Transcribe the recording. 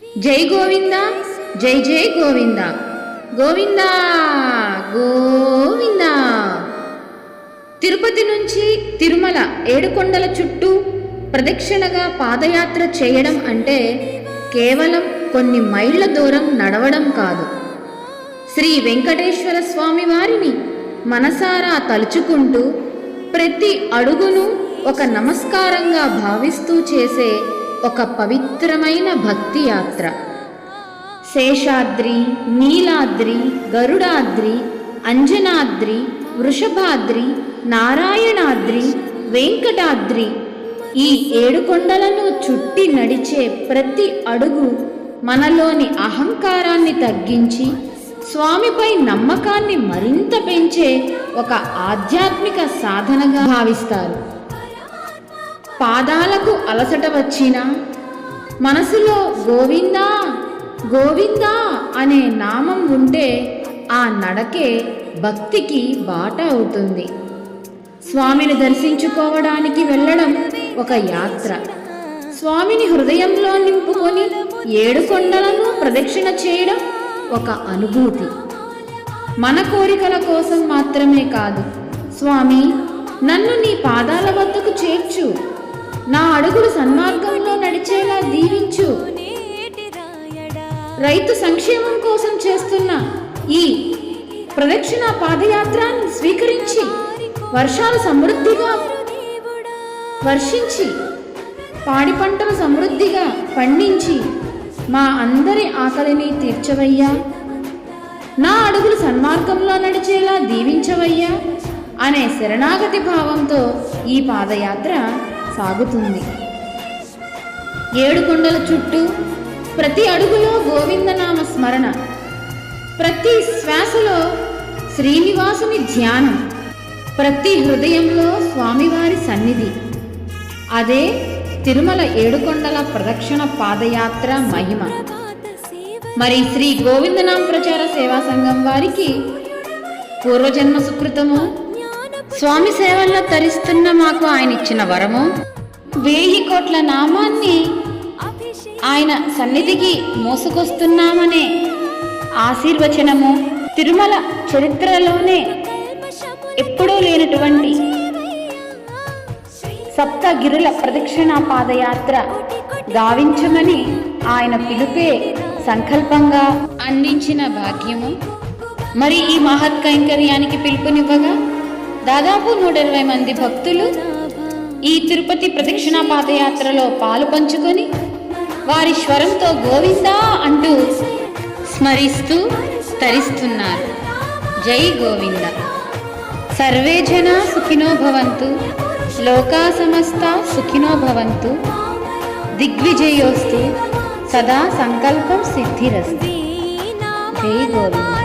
జై గోవింద, జై జై గోవింద, గోవింద గోవింద. తిరుపతి నుంచి తిరుమల ఏడుకొండల చుట్టూ ప్రదక్షిణగా పాదయాత్ర చేయడం అంటే కేవలం కొన్ని మైళ్ళ దూరం నడవడం కాదు. శ్రీ వెంకటేశ్వర స్వామి వారిని మనసారా తలుచుకుంటూ ప్రతి అడుగును ఒక నమస్కారంగా భావిస్తూ చేసే ఒక పవిత్రమైన భక్తి యాత్ర. శేషాద్రి, నీలాద్రి, గరుడాద్రి, అంజనాద్రి, వృషభాద్రి, నారాయణాద్రి, వెంకటాద్రి, ఈ 7 కొండలను చుట్టి నడిచే ప్రతి అడుగు మనలోని అహంకారాన్ని తగ్గించి స్వామిపై నమ్మకాన్ని మరింత పెంచే ఒక ఆధ్యాత్మిక సాధనగా భావిస్తారు. పాదాలకు అలసట వచ్చినా మనసులో గోవిందా గోవిందా అనే నామం ఉంటే ఆ నడకే భక్తికి బాట అవుతుంది. స్వామిని దర్శించుకోవడానికి వెళ్ళడం ఒక యాత్ర. స్వామిని హృదయంలో నింపుకొని 7 కొండలను ప్రదక్షిణ చేయడం ఒక అనుభూతి. మన కోరికల కోసం మాత్రమే కాదు, స్వామి నన్ను నీ పాదాల వద్దకు చేర్చు, నా అడుగులు సన్మార్గంలో నడిచేలా దీవించు, రైతు సంక్షేమం కోసం చేస్తున్న ఈ ప్రదక్షిణ పాదయాత్రను స్వీకరించి వర్షాలు సమృద్ధిగా వర్షించి పాడి పంటలు సమృద్ధిగా పండించి మా అందరి ఆకలిని తీర్చవయ్యా, నా అడుగులు సన్మార్గంలో నడిచేలా దీవించవయ్యా అనే శరణాగతి భావంతో ఈ పాదయాత్ర సాగుతుంది. 7 కొండల చుట్టూ ప్రతి అడుగులో గోవిందనామ స్మరణ, ప్రతి శ్వాసలో శ్రీనివాసుని ధ్యానం, ప్రతి హృదయంలో స్వామివారి సన్నిధి. అదే తిరుమల 7 కొండల ప్రదక్షిణ పాదయాత్ర మహిమ. మరి శ్రీ గోవిందనామ ప్రచార సేవా సంఘం వారికి పూర్వజన్మ సుకృతము, స్వామి సేవల్లో తరిస్తున్న మాకు ఆయన ఇచ్చిన వరము, 1000 కోట్ల నామాన్ని ఆయన సన్నిధికి మోసుకొస్తున్నామనే ఆశీర్వచనము, తిరుమల చరిత్రలోనే ఎప్పుడూ లేనటువంటి సప్తగిరుల ప్రదక్షిణ పాదయాత్ర గావించమని ఆయన పిలుపే సంకల్పంగా అందించిన భాగ్యము. మరి ఈ మహత్ కైంకర్యానికి పిలుపునివ్వగా దాదాపు 120 మంది భక్తులు ఈ తిరుపతి ప్రదక్షిణ పాదయాత్రలో పాలు పంచుకొని వారి స్వరంతో గోవిందా అంటూ స్మరిస్తూ తరిస్తున్నారు. జై గోవింద. సర్వే జనా సుఖినో భవంతు, లోకా సమస్తా సుఖినో భవంతు, దిగ్విజయోస్తు, సదా సంకల్పం సిద్ధిరస్తు. జై గోవింద.